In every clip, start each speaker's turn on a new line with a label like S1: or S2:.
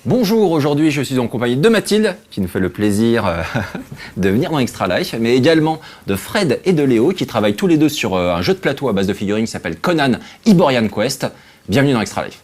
S1: Bonjour, aujourd'hui je suis en compagnie de Mathilde, qui nous fait le plaisir de venir dans Extra Life, mais également de Fred et de Léo, qui travaillent tous les deux sur un jeu de plateau à base de figurines qui s'appelle Conan Iborian Quest. Bienvenue dans Extra Life.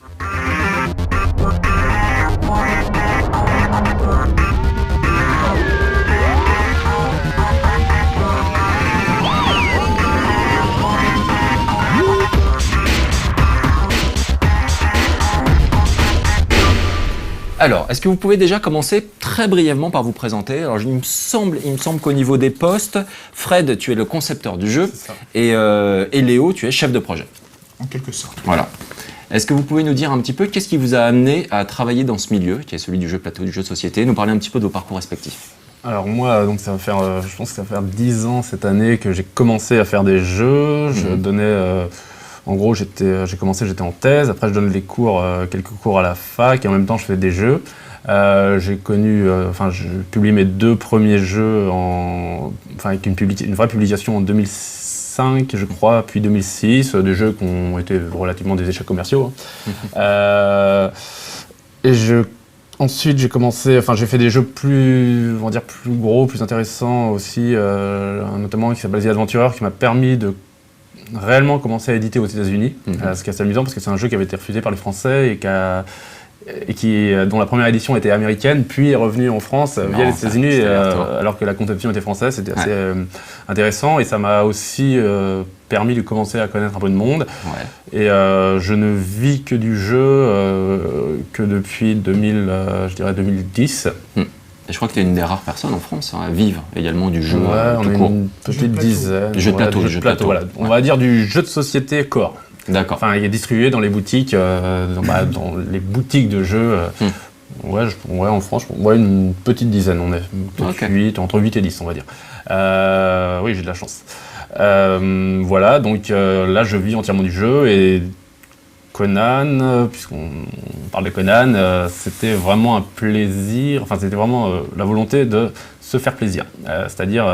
S1: Alors, est-ce que vous pouvez déjà commencer très brièvement par vous présenter? Alors, il me semble qu'au niveau des postes, Fred, tu es le concepteur du jeu, et Léo, tu es chef de projet.
S2: En quelque sorte.
S1: Voilà. Est-ce que vous pouvez nous dire un petit peu qu'est-ce qui vous a amené à travailler dans ce milieu, qui est celui du jeu plateau, du jeu de société, nous parler un petit peu de vos parcours respectifs?
S3: Alors moi, donc ça va faire, je pense que ça va faire 10 ans cette année que j'ai commencé à faire des jeux. Je donnais... En gros, j'ai commencé, j'étais en thèse. Après, je donne quelques cours à la fac, et en même temps, je fais des jeux. J'ai publié mes 2 premiers jeux avec une vraie publication en 2005, je crois, puis 2006, des jeux qui ont été relativement des échecs commerciaux. Ensuite, j'ai fait des jeux plus gros, plus intéressants aussi, notamment qui s'appelle The Adventurer, qui m'a permis de réellement commencer à éditer aux États-Unis, ce qui est assez amusant parce que c'est un jeu qui avait été refusé par les Français dont la première édition était américaine, puis est revenu en France via les États-Unis, alors que la conception était française. C'était assez intéressant et ça m'a aussi permis de commencer à connaître un peu de monde. Ouais. Et je ne vis que du jeu que depuis 2010.
S1: Et je crois que tu es une des rares personnes en France à vivre également du jeu
S3: on
S1: tout
S3: est
S1: court.
S3: Une petite dizaine.
S1: Du jeu de plateau.
S3: Voilà. On va dire du jeu de société core.
S1: D'accord.
S3: Enfin, il est distribué dans les boutiques, dans les boutiques de jeux. En France, une petite dizaine. On est entre 8 et 10, on va dire. Oui, j'ai de la chance. Voilà, donc là, je vis entièrement du jeu et Conan, puisqu'on parle de Conan, c'était vraiment un plaisir, c'était vraiment la volonté de se faire plaisir. C'est-à-dire,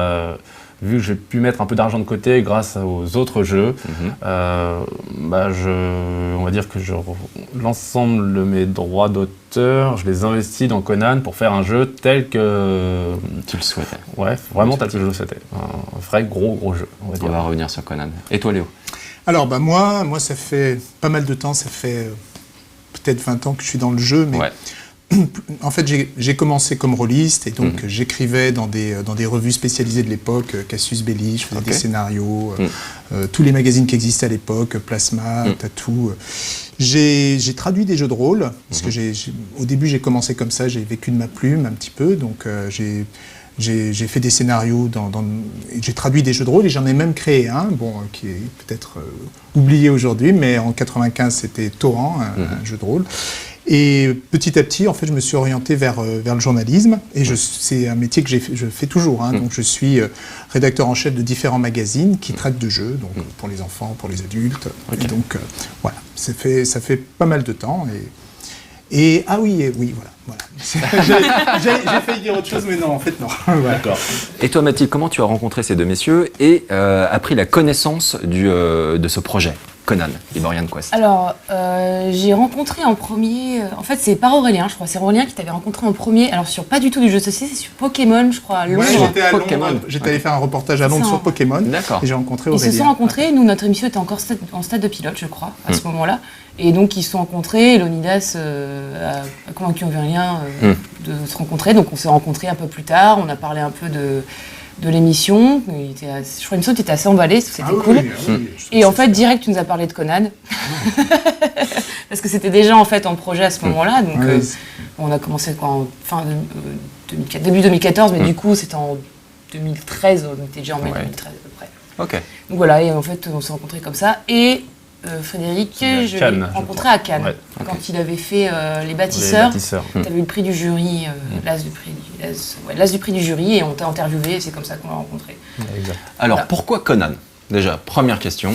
S3: vu que j'ai pu mettre un peu d'argent de côté grâce aux autres jeux, on va dire que l'ensemble de mes droits d'auteur, je les investis dans Conan pour faire un jeu tel que...
S1: Tu le souhaitais.
S3: Ouais, vraiment tel que je le souhaitais. Un vrai gros jeu, on va dire.
S1: On va revenir sur Conan. Et toi, Léo?
S2: Alors, moi, ça fait pas mal de temps, ça fait peut-être 20 ans que je suis dans le jeu, mais en fait, j'ai commencé comme rôliste et donc j'écrivais dans des revues spécialisées de l'époque, Cassius Belli, je faisais des scénarios, tous les magazines qui existaient à l'époque, Plasma, Tattoo. J'ai traduit des jeux de rôle, parce que au début, j'ai commencé comme ça, j'ai vécu de ma plume un petit peu, donc j'ai fait des scénarios, j'ai traduit des jeux de rôle et j'en ai même créé un, qui est peut-être oublié aujourd'hui, mais en 95 c'était Torrent, un jeu de rôle. Et petit à petit, en fait, je me suis orienté vers le journalisme et c'est un métier que je fais toujours. Donc je suis rédacteur en chef de différents magazines qui traitent de jeux, donc pour les enfants, pour les adultes. Et donc voilà, ça fait pas mal de temps. Voilà. J'ai failli dire autre chose, mais non, en fait, non.
S1: D'accord. Et toi, Mathilde, comment tu as rencontré ces 2 messieurs et appris la connaissance de ce projet, Conan, Iborian Quest?
S4: Alors, j'ai rencontré en premier... en fait, c'est par Aurélien, je crois. C'est Aurélien qui t'avait rencontré en premier. Alors, pas du tout du jeu de société, c'est sur Pokémon, je crois, à Londres.
S2: J'étais à Londres. J'étais allé faire un reportage à Londres sur Pokémon.
S1: D'accord.
S2: Et j'ai rencontré Aurélien.
S4: Ils se sont rencontrés. Nous, notre émission était encore en stade de pilote, je crois, à ce moment-là. Et donc, ils se sont rencontrés. Leonidas a convaincu Aurélien de se rencontrer. Donc, on s'est rencontrés un peu plus tard. On a parlé un peu de l'émission. Je crois l'émission était assez emballée, c'était cool. Et en fait, direct, tu nous as parlé de Conan. Parce que c'était déjà en fait en projet à ce moment-là. Donc, on a commencé début 2014, mais du coup, c'était en 2013. On était déjà en mai 2013 à peu près.
S1: Ok.
S4: Donc voilà, et en fait, on s'est rencontrés comme ça. Frédéric, je l'ai rencontré à Cannes, quand il avait fait Les Bâtisseurs. Tu avais eu le prix du jury, l'as du prix du jury, et on t'a interviewé, et c'est comme ça qu'on l'a rencontré.
S1: Alors, pourquoi Conan? Déjà, première question.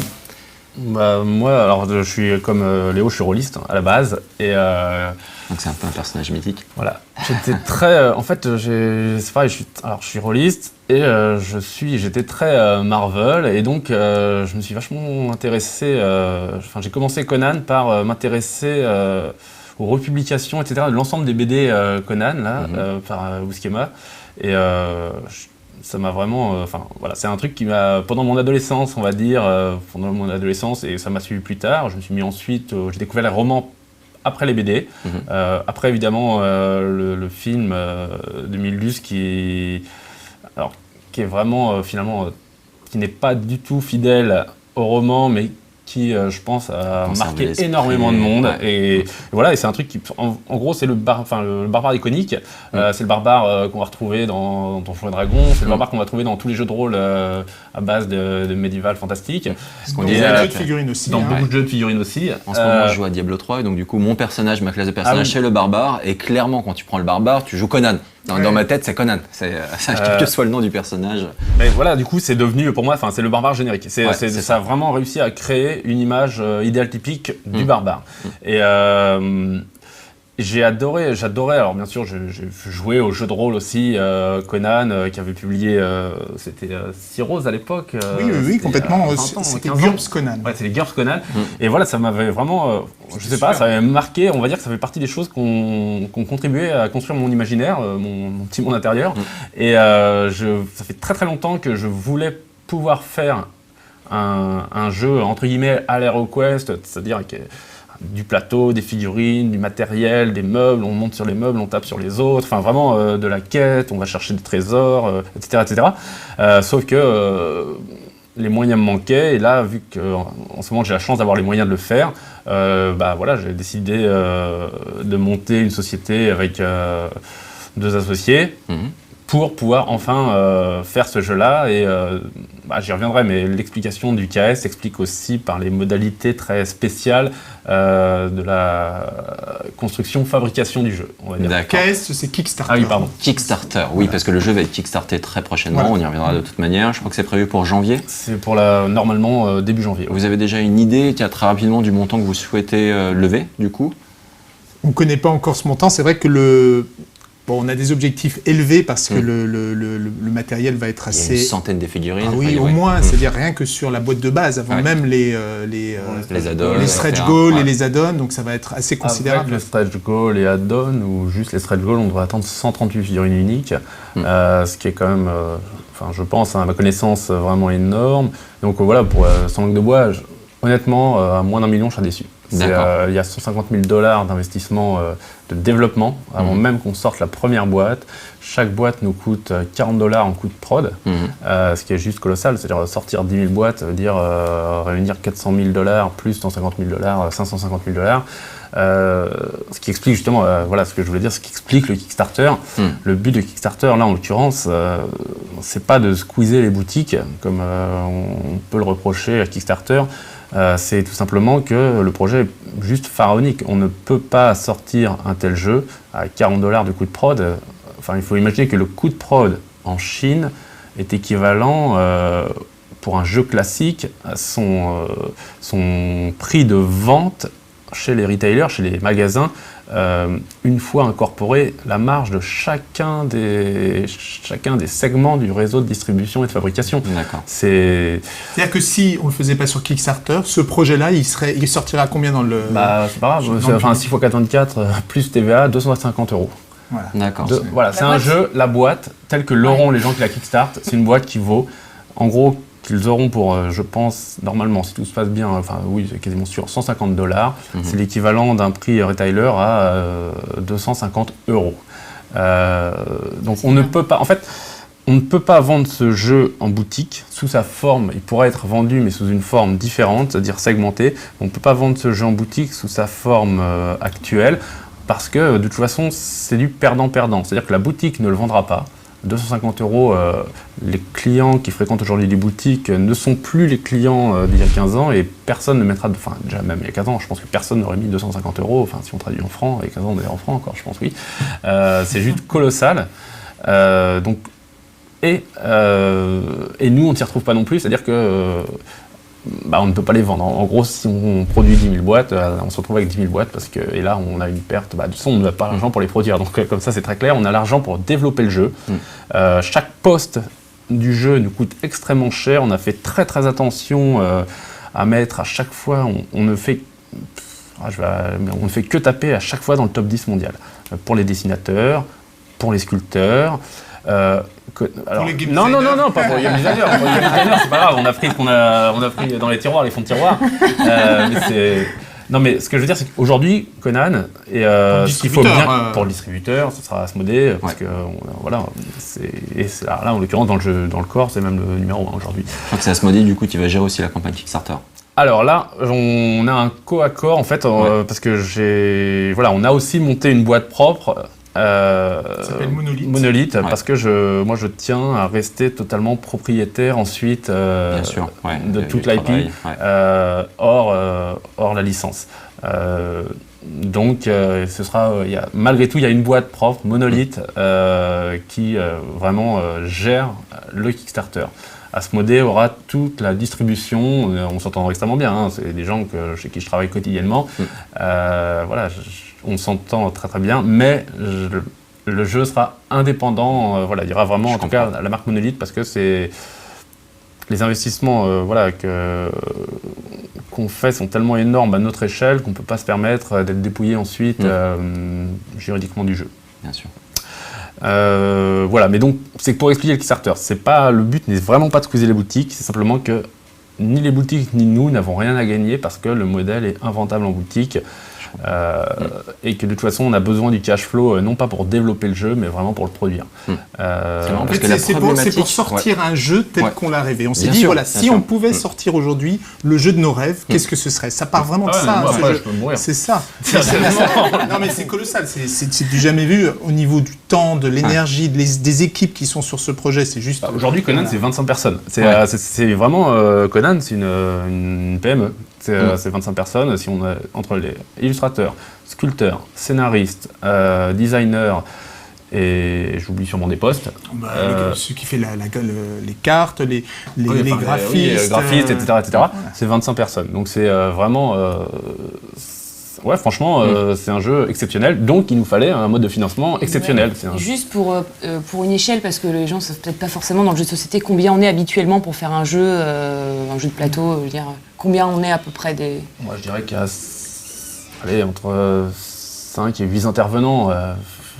S3: Moi, alors je suis comme Léo, je suis rôliste à la base, et
S1: donc c'est un peu un personnage mythique.
S3: Voilà. J'étais très, en fait, c'est pareil, je suis rôliste et j'étais très Marvel, et donc je me suis vachement intéressé. J'ai commencé Conan par m'intéresser aux republications, etc., de l'ensemble des BD Conan, là, par Buscema. Et ça m'a vraiment... voilà, c'est un truc qui m'a... Pendant mon adolescence, on va dire, et ça m'a suivi plus tard, je me suis mis ensuite... j'ai découvert les romans après les BD. Après, évidemment, le film de Milius qui est vraiment, finalement, qui n'est pas du tout fidèle au roman, mais qui, je pense, a marqué énormément de monde. Et voilà, et c'est un truc qui, en gros, c'est le barbare iconique. C'est le barbare qu'on va retrouver dans Donjons et Dragons. C'est le barbare qu'on va trouver dans tous les jeux de rôle à base de médiéval fantastique.
S2: Dans beaucoup de jeux de figurines aussi.
S3: Dans beaucoup de jeux de figurines aussi.
S1: En ce moment, je joue à Diablo 3, et donc du coup, mon personnage, ma classe de personnage, c'est le barbare. Et clairement, quand tu prends le barbare, tu joues Conan. Dans ma tête, c'est Conan. Quel que soit le nom du personnage.
S3: Mais voilà, du coup, c'est devenu, pour moi, c'est le barbare générique. Ça a vraiment réussi à créer une image idéale typique du barbare. Et j'adorais, alors bien sûr, j'ai joué au jeu de rôle aussi, Conan, qui avait publié, c'était Cyrose à l'époque.
S2: Oui, complètement. C'était GURPS Conan.
S3: Ouais, c'est les GURPS Conan. Et voilà, ça m'avait vraiment, je sais pas, ça m'avait marqué. On va dire que ça fait partie des choses qui ont contribué à construire mon imaginaire, mon petit monde intérieur. Et ça fait très très longtemps que je voulais pouvoir faire un jeu entre guillemets à l'HeroQuest, c'est-à-dire du plateau, des figurines, du matériel, des meubles, on monte sur les meubles, on tape sur les autres, enfin vraiment de la quête, on va chercher des trésors, etc. Sauf que les moyens me manquaient, et là, vu qu'en ce moment j'ai la chance d'avoir les moyens de le faire, voilà, j'ai décidé de monter une société avec 2 associés. Pour pouvoir enfin faire ce jeu-là, et j'y reviendrai, mais l'explication du KS s'explique aussi par les modalités très spéciales de la construction-fabrication du jeu, on va dire.
S2: KS, c'est Kickstarter.
S3: Ah oui, pardon.
S1: Kickstarter, oui, parce que le jeu va être kickstarté très prochainement, on y reviendra de toute manière. Je crois que c'est prévu pour janvier.
S3: C'est pour normalement début janvier.
S1: Vous avez déjà une idée, très rapidement, du montant que vous souhaitez lever, du coup?
S2: On ne connaît pas encore ce montant, c'est vrai que on a des objectifs élevés parce que le matériel va être assez...
S1: Il y a une centaine de figurines.
S2: Ah oui, au moins, c'est-à-dire rien que sur la boîte de base, avant même les
S1: add-ons,
S2: les stretch goals et les add-ons, donc ça va être assez considérable.
S3: Avec les stretch goals et add-ons, ou juste les stretch goals, on devrait attendre 138 figurines uniques, ce qui est quand même, je pense, à ma connaissance, vraiment énorme. Donc voilà, pour sans langue de bois, honnêtement, à moins d'1 million, je serais déçu. Il y a $150 000 d'investissement de développement avant même qu'on sorte la première boîte. Chaque boîte nous coûte $40 en coût de prod, ce qui est juste colossal. C'est-à-dire sortir 10 000 boîtes, ça veut dire réunir $400 000 plus $150 000, $550 000. Ce qui explique justement, ce que je voulais dire, ce qui explique le Kickstarter. Le but de Kickstarter, là en l'occurrence, c'est pas de squeezer les boutiques, comme on peut le reprocher à Kickstarter. C'est tout simplement que le projet est juste pharaonique. On ne peut pas sortir un tel jeu à $40 de coût de prod. Il faut imaginer que le coût de prod en Chine est équivalent pour un jeu classique à son prix de vente chez les retailers, chez les magasins, une fois incorporé la marge de chacun des segments du réseau de distribution et de fabrication.
S1: D'accord.
S2: C'est-à-dire que si on ne le faisait pas sur Kickstarter, ce projet-là, il sortirait à combien dans le...
S3: c'est pas grave, 6 x 4,24 plus TVA, €250.
S2: Voilà.
S1: D'accord.
S3: C'est un jeu, la boîte, telle que l'auront les gens qui la kickstart, c'est une boîte qui vaut, en gros, qu'ils auront pour, je pense, normalement, si tout se passe bien, oui, c'est quasiment sûr, $150. C'est l'équivalent d'un prix retailer à 250 €. Donc on ne peut pas, on ne peut pas vendre ce jeu en boutique sous sa forme. Il pourrait être vendu, mais sous une forme différente, c'est-à-dire segmentée. On ne peut pas vendre ce jeu en boutique sous sa forme actuelle, parce que de toute façon, c'est du perdant-perdant. C'est-à-dire que la boutique ne le vendra pas. 250 €, les clients qui fréquentent aujourd'hui les boutiques ne sont plus les clients d'il y a 15 ans, et personne ne mettra, déjà même il y a 15 ans, je pense que personne n'aurait mis 250 €, si on traduit en francs, et 15 ans d'ailleurs en francs encore, je pense oui. C'est juste colossal. Et nous on ne s'y retrouve pas non plus, c'est-à-dire que on ne peut pas les vendre. En gros, si on produit 10 000 boîtes, on se retrouve avec 10 000 boîtes, et là, on a une perte. De toute façon, on n'a pas l'argent pour les produire. Donc, comme ça, c'est très clair. On a l'argent pour développer le jeu. Chaque poste du jeu nous coûte extrêmement cher. On a fait très, très attention à mettre à chaque fois. On ne fait on ne fait que taper à chaque fois dans le top 10 mondial. Pour les dessinateurs, pour les sculpteurs.
S2: Pour les game
S3: non,
S2: designers.
S3: pas pour les game designers. Pour les game designers, c'est pas grave, on a pris dans les tiroirs, les fonds de tiroir. Non, mais ce que je veux dire, c'est qu'aujourd'hui, Conan, ce qu'il faut bien pour le distributeur, ce sera Asmodée, parce que voilà, là, en l'occurrence, dans le corps, c'est même le numéro 1 aujourd'hui.
S1: Je crois que c'est Asmodée, du coup, qui va gérer aussi la campagne Kickstarter.
S3: Alors là, on a un co-accord en fait, parce que on a aussi monté une boîte propre.
S2: Ça s'appelle Monolith.
S3: Parce que moi je tiens à rester totalement propriétaire ensuite de toute l'IP, hors la licence. Donc ce sera, malgré tout, il y a une boîte propre, Monolith, qui vraiment gère le Kickstarter. Asmodée aura toute la distribution, on s'entend extrêmement bien, hein, c'est des gens chez qui je travaille quotidiennement. On s'entend très très bien, mais le jeu sera indépendant. Il y aura vraiment, tout cas, la marque Monolith, parce que c'est les investissements qu'on fait sont tellement énormes à notre échelle qu'on ne peut pas se permettre d'être dépouillé ensuite juridiquement du jeu.
S1: Bien sûr.
S3: Mais donc c'est pour expliquer le Kickstarter. Le but n'est vraiment pas de squeezer les boutiques, c'est simplement que ni les boutiques ni nous n'avons rien à gagner parce que le modèle est inventable en boutique. Et que de toute façon on a besoin du cash flow non pas pour développer le jeu mais vraiment pour le produire.
S2: C'est pour sortir un jeu tel qu'on l'a rêvé. On s'est dit si on pouvait sortir aujourd'hui le jeu de nos rêves, qu'est-ce que ce serait? Ça part vraiment de ça. C'est ça. Non mais c'est colossal. C'est du jamais vu au niveau du temps, de l'énergie, des équipes qui sont sur ce projet. C'est juste.
S3: Aujourd'hui Conan c'est 25 personnes. C'est vraiment Conan c'est une PME. C'est 25 personnes, si on a entre les illustrateurs, sculpteurs, scénaristes, designers, et j'oublie sûrement des postes.
S2: Ceux qui font les cartes, les graphistes.
S3: Graphistes, etc. C'est 25 personnes. Donc c'est vraiment... franchement, c'est un jeu exceptionnel, donc il nous fallait un mode de financement exceptionnel.
S4: Juste pour une échelle, parce que les gens ne savent peut-être pas forcément dans le jeu de société combien on est habituellement pour faire un jeu de plateau, je veux dire, combien on est à peu près des...
S3: Moi je dirais qu'il y a entre 5 et 8 intervenants,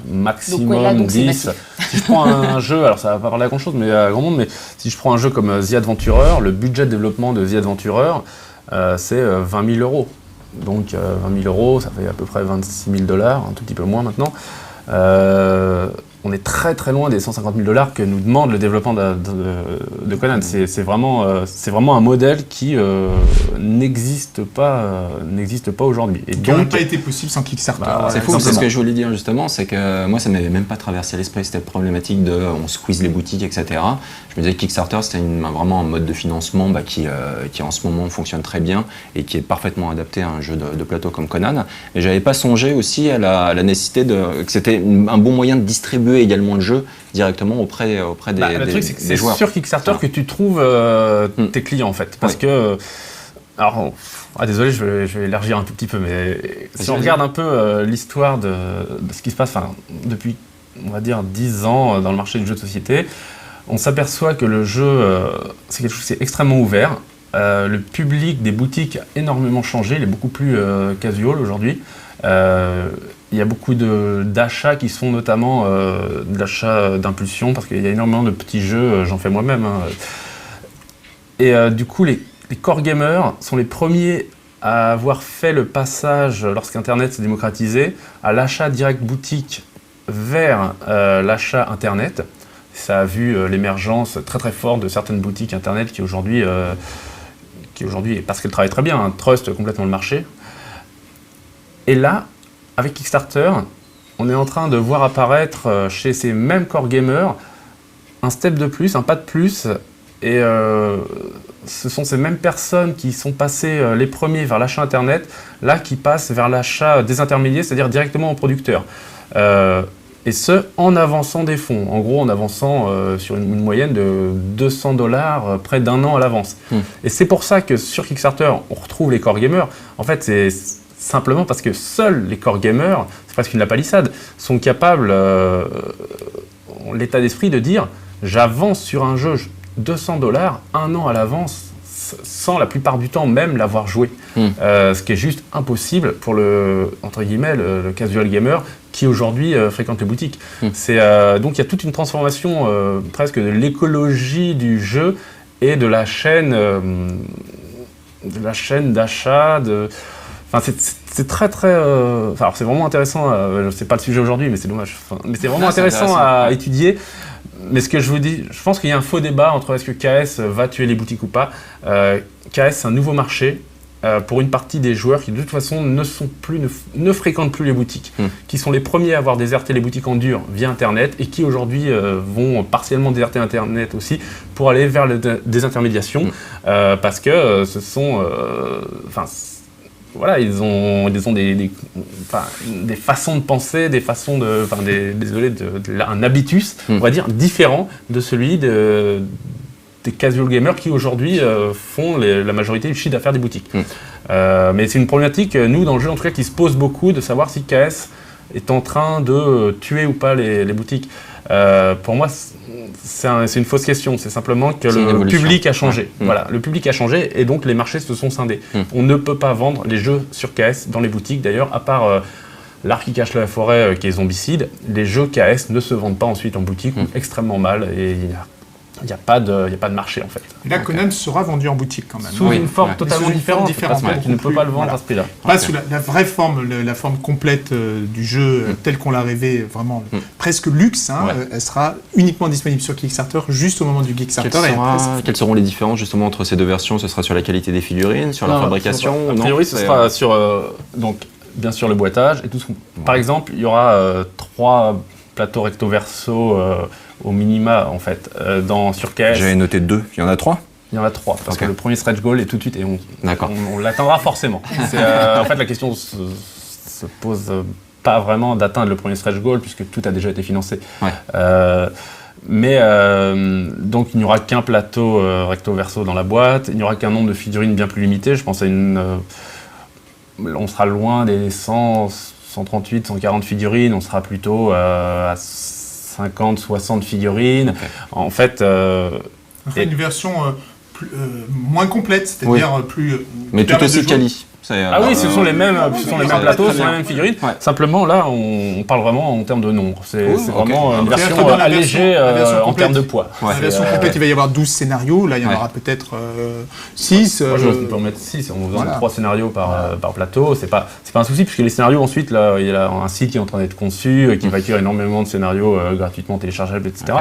S3: maximum 10. Si je prends un jeu, alors ça va pas parler à grand chose, mais à grand monde, mais si je prends un jeu comme The Adventurer, le budget de développement de The Adventurer, c'est 20 000 euros. Donc 20 000 euros, ça fait à peu près 26 000 $, un tout petit peu moins maintenant. On est très très loin des 150 000 $ que nous demande le développement de Conan. C'est vraiment un modèle qui n'existe pas aujourd'hui.
S2: Et qui n'aurait pas été possible sans Kickstarter.
S1: C'est fou, c'est ce que je voulais dire justement, c'est que moi ça m'avait même pas traversé l'esprit cette problématique de on squeeze les boutiques, etc. Je me disais que Kickstarter c'était vraiment un mode de financement qui en ce moment fonctionne très bien et qui est parfaitement adapté à un jeu de plateau comme Conan. Mais j'avais pas songé aussi à la nécessité que c'était un bon moyen de distribuer également le jeu directement auprès des
S3: le truc, c'est que c'est
S1: joueurs.
S3: sur Kickstarter que tu trouves tes clients en fait. Parce que... Alors, désolé, je vais élargir un tout petit peu, mais si on regarde un peu l'histoire de ce qui se passe depuis, on va dire, 10 ans dans le marché du jeu de société, on s'aperçoit que le jeu, c'est quelque chose qui est extrêmement ouvert. Le public des boutiques a énormément changé, il est beaucoup plus casual aujourd'hui. Il y a beaucoup d'achats qui sont notamment de l'achat d'impulsion, parce qu'il y a énormément de petits jeux, j'en fais moi-même. Et du coup, les core gamers sont les premiers à avoir fait le passage, lorsqu'Internet s'est démocratisé, à l'achat direct boutique vers l'achat Internet. Ça a vu l'émergence très très forte de certaines boutiques Internet qui aujourd'hui, parce qu'elles travaillent très bien, trustent complètement le marché. Et là, avec Kickstarter, on est en train de voir apparaître chez ces mêmes core gamers un step de plus, un pas de plus, et ce sont ces mêmes personnes qui sont passées les premiers vers l'achat Internet, là qui passent vers l'achat des intermédiaires, c'est-à-dire directement au producteur. Et ce, en avançant des fonds. En gros, en avançant sur une moyenne de 200 $, près d'un an à l'avance. Et c'est pour ça que sur Kickstarter, on retrouve les core gamers. En fait, c'est simplement parce que seuls les core gamers, c'est presque une lapalissade, sont capables, l'état d'esprit de dire « j'avance sur un jeu 200 $, un an à l'avance ». KS sans la plupart du temps même l'avoir joué. Ce qui est juste impossible pour entre guillemets, le casual gamer qui aujourd'hui fréquente les boutiques. Donc il y a toute une transformation presque de l'écologie du jeu et de la chaîne d'achat. Enfin, c'est très très. Alors c'est vraiment intéressant. C'est pas le sujet aujourd'hui, mais c'est dommage. Mais c'est vraiment intéressant à étudier. Mais ce que je vous dis, je pense qu'il y a un faux débat entre est-ce que KS va tuer les boutiques ou pas. KS, c'est un nouveau marché pour une partie des joueurs qui de toute façon ne fréquentent plus les boutiques, qui sont les premiers à avoir déserté les boutiques en dur via Internet et qui aujourd'hui vont partiellement déserter Internet aussi pour aller vers la désintermédiation parce que ce sont... Voilà, ils ont des façons de penser, des façons de... un habitus, on va dire, différent de celui des casual gamers qui aujourd'hui font la majorité du chiffre d'affaires des boutiques. Mais c'est une problématique, nous, dans le jeu, en tout cas, qui se pose beaucoup, de savoir si KS est en train de tuer ou pas les boutiques. Pour moi, c'est une fausse question. C'est simplement que le public a changé. Voilà, le public a changé et donc les marchés se sont scindés. On ne peut pas vendre les jeux sur KS dans les boutiques. D'ailleurs, à part L'Arc qui cache la forêt, qui est zombicide, les jeux KS ne se vendent pas ensuite en boutique ou extrêmement mal. Et il n'y a pas de marché en fait.
S2: Et là, Conan sera vendu en boutique quand même.
S3: Sous une forme totalement différente. Tu ne peux pas le vendre à ce prix-là.
S2: Pas sous la vraie forme, la forme complète du jeu telle qu'on l'a rêvé, vraiment presque luxe. Elle sera uniquement disponible sur Kickstarter juste au moment du Kickstarter.
S1: Quelles seront les différences justement entre ces deux versions? Ce sera sur la qualité des figurines, sur la fabrication?
S3: A priori, ce sera sur donc bien sûr le boitage et tout ce Par exemple, il y aura 3 plateaux recto verso au minima en fait sur KS.
S1: J'avais noté 2, il y en a 3?
S3: Il y en a 3 parce que le premier stretch goal est tout de suite et on l'atteindra forcément. En fait la question se pose pas vraiment d'atteindre le premier stretch goal puisque tout a déjà été financé. Donc il n'y aura qu'un plateau recto verso dans la boîte, il n'y aura qu'un nombre de figurines bien plus limité. Je pense à on sera loin des 100, 138, 140 figurines, on sera plutôt à 50, 60 figurines. En fait...
S2: une version moins complète, c'est-à-dire plus...
S1: Mais tout aussi quali.
S3: Oui, ce sont les mêmes plateaux, ce sont les mêmes figurines. Simplement, là, on parle vraiment en termes de nombre. C'est vraiment une version allégée en termes de poids.
S2: La version complète, il va y avoir 12 scénarios. Là, il y en aura peut-être 6.
S3: On peut en mettre 6. On vous donne 3 scénarios par plateau. C'est pas un souci, puisque les scénarios, ensuite, là, il y a un site qui est en train d'être conçu, qui va accueillir énormément de scénarios gratuitement téléchargeables, etc.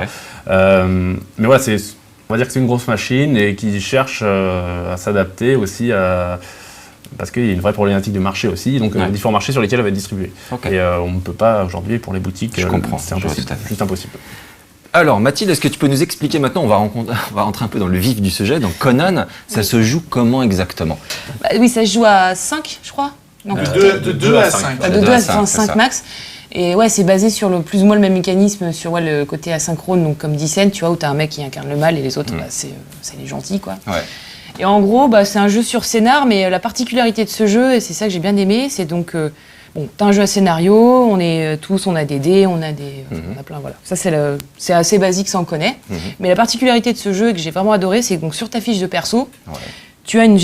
S3: Mais voilà, on va dire que c'est une grosse machine et qui cherche à s'adapter aussi parce qu'il y a une vraie problématique de marché aussi, donc différents marchés sur lesquels elle va être distribuée. Et on ne peut pas aujourd'hui pour les boutiques, c'est impossible, juste impossible.
S1: Alors Mathilde, est-ce que tu peux nous expliquer maintenant, on va rentrer un peu dans le vif du sujet, donc Conan, ça se joue comment exactement?
S4: Oui, ça se joue à 5, je crois.
S2: De 2 à 5.
S4: De 2 à 5 max. Et c'est basé sur plus ou moins le même mécanisme sur le côté asynchrone, donc comme Dissent, tu vois, où tu as un mec qui incarne le mal et les autres, c'est les gentils, quoi. Et en gros, c'est un jeu sur scénar, mais la particularité de ce jeu, et c'est ça que j'ai bien aimé, c'est donc, t'as un jeu à scénario, on a des dés, on a plein, voilà. Ça, c'est assez basique, ça on connaît. Mais la particularité de ce jeu, que j'ai vraiment adoré, c'est que donc, sur ta fiche de perso, tu as une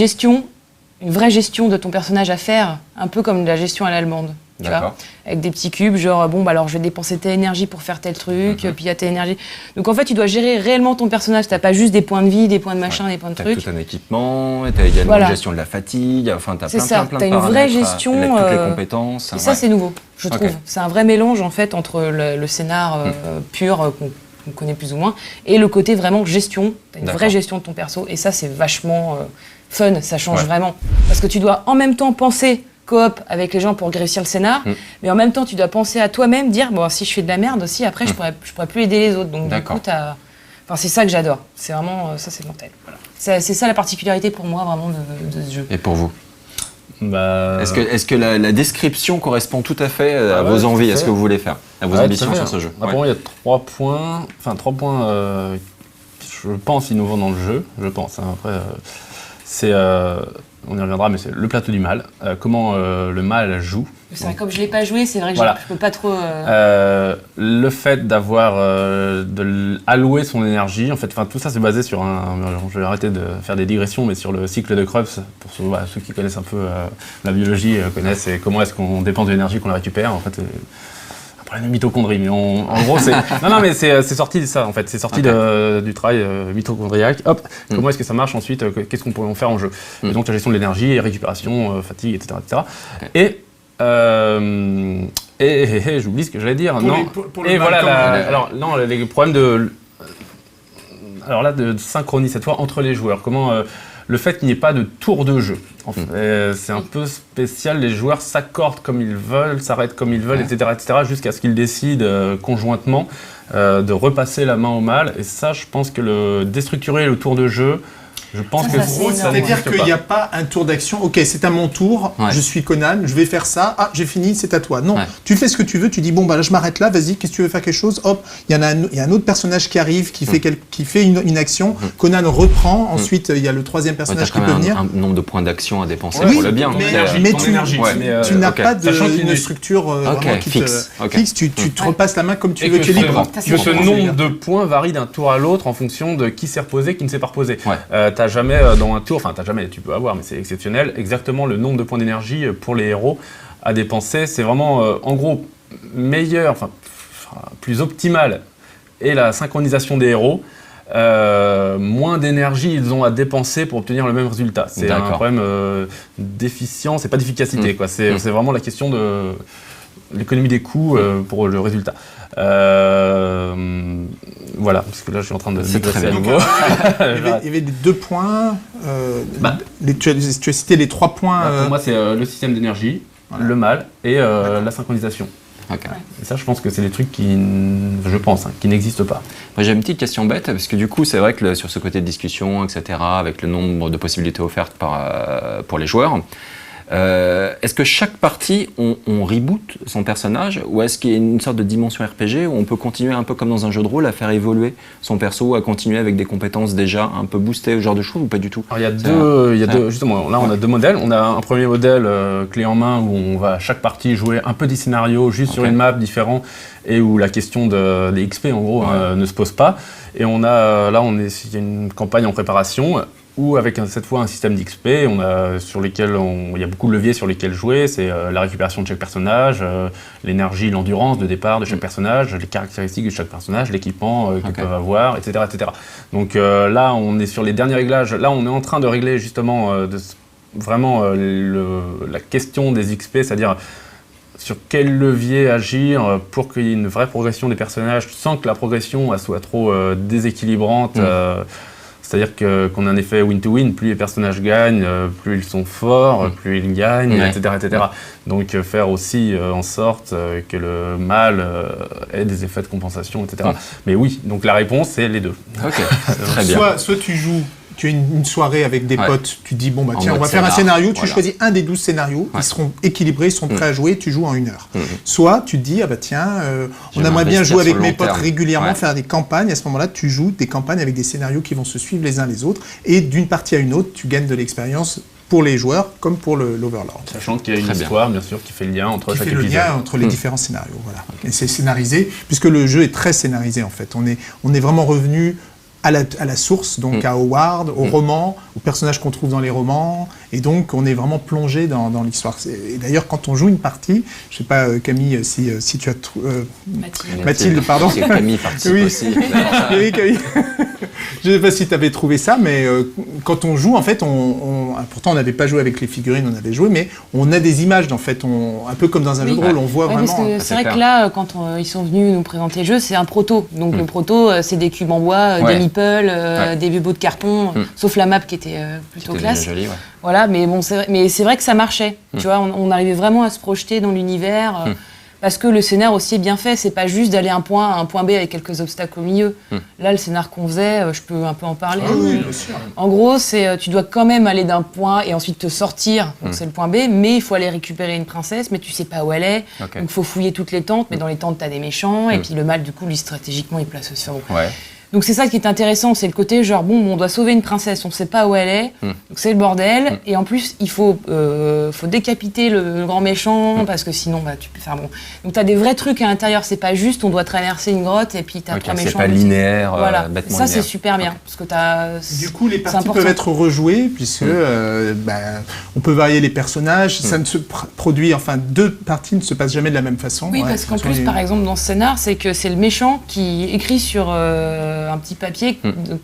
S4: vraie gestion de ton personnage à faire, un peu comme de la gestion à l'allemande. Tu vois, avec des petits cubes, genre alors je vais dépenser telle énergie pour faire tel truc, puis il y a telle énergie. Donc en fait, tu dois gérer réellement ton personnage. T'as pas juste des points de vie, des points de machin, des points de trucs.
S1: T'as tout un équipement, t'as également une gestion de la fatigue, enfin t'as plein de paramètres.
S4: T'as une vraie gestion.
S1: Avec toutes les compétences.
S4: Et ça, c'est nouveau, je trouve. C'est un vrai mélange en fait entre le scénar pur qu'on connaît plus ou moins et le côté vraiment gestion. T'as une vraie gestion de ton perso et ça, c'est vachement fun. Ça change vraiment parce que tu dois en même temps penser coop avec les gens pour réussir le scénar, mais en même temps tu dois penser à toi-même, dire si je fais de la merde aussi, après je pourrais plus aider les autres. Donc du coup c'est ça que j'adore. C'est vraiment ça, c'est mortel. Voilà. C'est ça la particularité pour moi vraiment de ce jeu.
S1: Et pour vous? Est-ce que la description correspond tout à fait à vos envies, à ce que vous voulez faire, à vos ambitions sur ce jeu?
S3: Pour moi, il y a 3 points, je pense innovants dans le jeu, je pense. Après, c'est on y reviendra, mais c'est le plateau du mal. Comment le mal joue.
S4: C'est vrai, comme je ne l'ai pas joué, c'est vrai que
S3: Voilà.
S4: je peux pas trop...
S3: Le fait d'avoir alloué son énergie, en fait, tout ça c'est basé sur je vais arrêter de faire des digressions, mais sur le cycle de Krebs, pour ceux qui connaissent un peu la biologie, connaissent et comment est-ce qu'on dépense de l'énergie qu'on la récupère, en fait. Problème de mitochondrie, mais en gros c'est... Non, mais c'est sorti de ça, en fait, c'est sorti du travail mitochondriaque. Hop, comment est-ce que ça marche ensuite, qu'est-ce qu'on pourrait en faire en jeu. Et donc la gestion de l'énergie, récupération, fatigue, etc.
S1: Okay.
S3: Et j'oublie ce que j'allais dire. Les problèmes de synchronie cette fois entre les joueurs. Comment le fait qu'il n'y ait pas de tour de jeu. En fait, c'est un peu spécial. Les joueurs s'accordent comme ils veulent, s'arrêtent comme ils veulent, etc., jusqu'à ce qu'ils décident conjointement de repasser la main au mal. Et ça, je pense que déstructurer le tour de jeu. Je pense que
S2: ça veut dire qu'il n'y a pas un tour d'action. Ok, c'est à mon tour, je suis Conan, je vais faire ça. Ah, j'ai fini, c'est à toi. Non, tu fais ce que tu veux, tu dis bon, bah là, je m'arrête là, vas-y, qu'est-ce que tu veux faire quelque chose? Hop, il y a un autre personnage qui arrive, qui fait une action. Conan reprend, ensuite, il y a le troisième personnage qui peut venir.
S1: Un nombre de points d'action à dépenser pour le bien.
S2: Mais tu n'as pas une structure vraiment qui fixe. Tu te repasses la main comme tu veux, tu es libre.
S3: Que ce nombre de points varie d'un tour à l'autre en fonction de qui s'est reposé, qui ne s'est pas reposé. T'as jamais dans un tour, tu peux avoir, mais c'est exceptionnel, exactement le nombre de points d'énergie pour les héros à dépenser. C'est vraiment, en gros, meilleur, plus optimal est la synchronisation des héros. Moins d'énergie ils ont à dépenser pour obtenir le même résultat. C'est un problème d'efficience, c'est pas d'efficacité. C'est vraiment la question de l'économie des coûts pour le résultat. Voilà, parce que là je suis en train de
S1: digresser à nouveau.
S2: Il y avait les 2 points. Tu as cité les 3 points.
S3: Pour moi, c'est le système d'énergie, le mal et la synchronisation.
S1: Okay.
S3: Et ça, je pense que c'est des trucs qui n'existent pas.
S1: Moi, j'ai une petite question bête, parce que du coup, c'est vrai que sur ce côté de discussion, etc., avec le nombre de possibilités offertes pour les joueurs, est-ce que chaque partie, on reboot son personnage, ou est-ce qu'il y a une sorte de dimension RPG où on peut continuer un peu comme dans un jeu de rôle à faire évoluer son perso, à continuer avec des compétences déjà un peu boostées, ce genre de choses, ou pas du tout?
S3: Alors, il y a deux, justement, là on a 2 modèles. On a un premier modèle clé en main où on va à chaque partie jouer un peu des scénarios juste sur une map différente et où la question des XP en gros ne se pose pas. Et on a il y a une campagne en préparation ou avec cette fois un système d'XP sur lesquels il y a beaucoup de leviers sur lesquels jouer. C'est la récupération de chaque personnage, l'énergie, l'endurance de départ de chaque personnage, les caractéristiques de chaque personnage, l'équipement qu'ils peuvent avoir, etc., etc. Donc là, on est sur les derniers réglages. Là, on est en train de régler justement la question des XP, c'est-à-dire sur quel levier agir pour qu'il y ait une vraie progression des personnages sans que la progression soit trop déséquilibrante. C'est-à-dire qu'on a un effet win-to-win, plus les personnages gagnent, plus ils sont forts, plus ils gagnent, etc., etc. Donc faire aussi en sorte que le mal ait des effets de compensation, etc. Mais oui, donc la réponse, c'est les deux.
S1: Ok, très bien.
S2: Soit tu joues, tu as une soirée avec des potes, tu dis bon bah tiens on va faire un scénario, tu choisis un des 12 scénarios, ils seront équilibrés, ils sont prêts à jouer, tu joues en 1 heure. Soit tu te dis ah bah tiens on aimerait bien jouer avec mes potes régulièrement, faire des campagnes, à ce moment-là tu joues des campagnes avec des scénarios qui vont se suivre les uns les autres et d'une partie à une autre tu gagnes de l'expérience pour les joueurs comme pour l'Overlord.
S3: Sachant qu'il y a une histoire bien sûr qui fait le lien entre chaque épisode.
S2: Qui fait le lien entre les différents scénarios, voilà. Et c'est scénarisé puisque le jeu est très scénarisé en fait. On est vraiment revenu à la source, donc à Howard, au roman, aux personnages qu'on trouve dans les romans, et donc on est vraiment plongé dans l'histoire. Et d'ailleurs, quand on joue une partie, je ne sais pas Camille, si tu as... Mathilde, pardon.
S1: Camille participe aussi.
S2: Oui, Camille. Je ne sais pas si tu avais trouvé ça, mais quand on joue, en fait, pourtant on n'avait pas joué avec les figurines, on avait joué, mais on a des images, en fait, un peu comme dans un jeu de rôle, on voit vraiment...
S4: Parce que c'est vrai que là, quand ils sont venus nous présenter le jeu, c'est un proto. Donc le proto, c'est des cubes en bois, des meeples, des vieux bouts de carton, sauf la map qui était plutôt classe.
S1: Jolie,
S4: Voilà, mais bon, c'est vrai que ça marchait. Tu vois, on arrivait vraiment à se projeter dans l'univers. Parce que le scénar aussi est bien fait, c'est pas juste d'aller un point A à un point B avec quelques obstacles au milieu. Là, le scénar qu'on faisait, je peux un peu en parler.
S2: Oui, bien sûr.
S4: En gros, tu dois quand même aller d'un point et ensuite te sortir, donc c'est le point B, mais il faut aller récupérer une princesse, mais tu sais pas où elle est, donc il faut fouiller toutes les tentes, mais dans les tentes, t'as des méchants, et puis le mal, du coup, lui, stratégiquement, il place aussi. Donc c'est ça qui est intéressant, c'est le côté genre bon, on doit sauver une princesse, on sait pas où elle est, donc c'est le bordel, et en plus il faut décapiter le grand méchant, parce que sinon bah, tu peux faire bon. Donc t'as des vrais trucs à l'intérieur, c'est pas juste on doit traverser une grotte et puis t'as trois méchants.
S1: C'est pas linéaire,
S4: voilà.
S1: bêtement
S4: Ça
S1: linéaire.
S4: c'est super bien, parce que t'as...
S2: Du coup les parties peuvent être rejouées, puisque on peut varier les personnages, ça ne se produit, enfin 2 parties ne se passent jamais de la même façon.
S4: Oui, parce qu'en plus par exemple dans ce scénar, c'est que c'est le méchant qui écrit sur un petit papier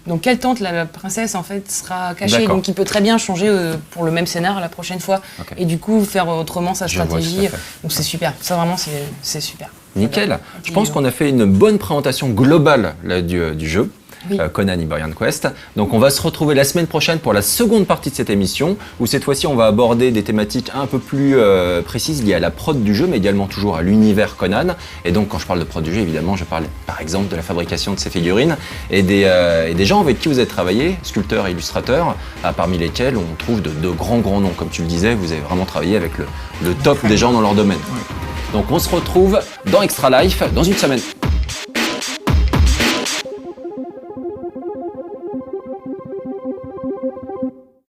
S4: dans quelle tente la princesse en fait sera cachée, donc il peut très bien changer pour le même scénar la prochaine fois et du coup faire autrement sa stratégie. Donc c'est super, ça vraiment c'est super.
S1: Nickel. Je pense qu'on a fait une bonne présentation globale là, du jeu.
S4: Oui.
S1: Conan Iberian Quest. Donc on va se retrouver la semaine prochaine pour la seconde partie de cette émission où cette fois-ci on va aborder des thématiques un peu plus précises liées à la prod du jeu mais également toujours à l'univers Conan. Et donc quand je parle de prod du jeu évidemment je parle par exemple de la fabrication de ces figurines et des gens avec qui vous avez travaillé, sculpteurs et illustrateurs, parmi lesquels on trouve de grands noms. Comme tu le disais, vous avez vraiment travaillé avec le top des gens dans leur domaine. Donc on se retrouve dans Extra Life dans une semaine.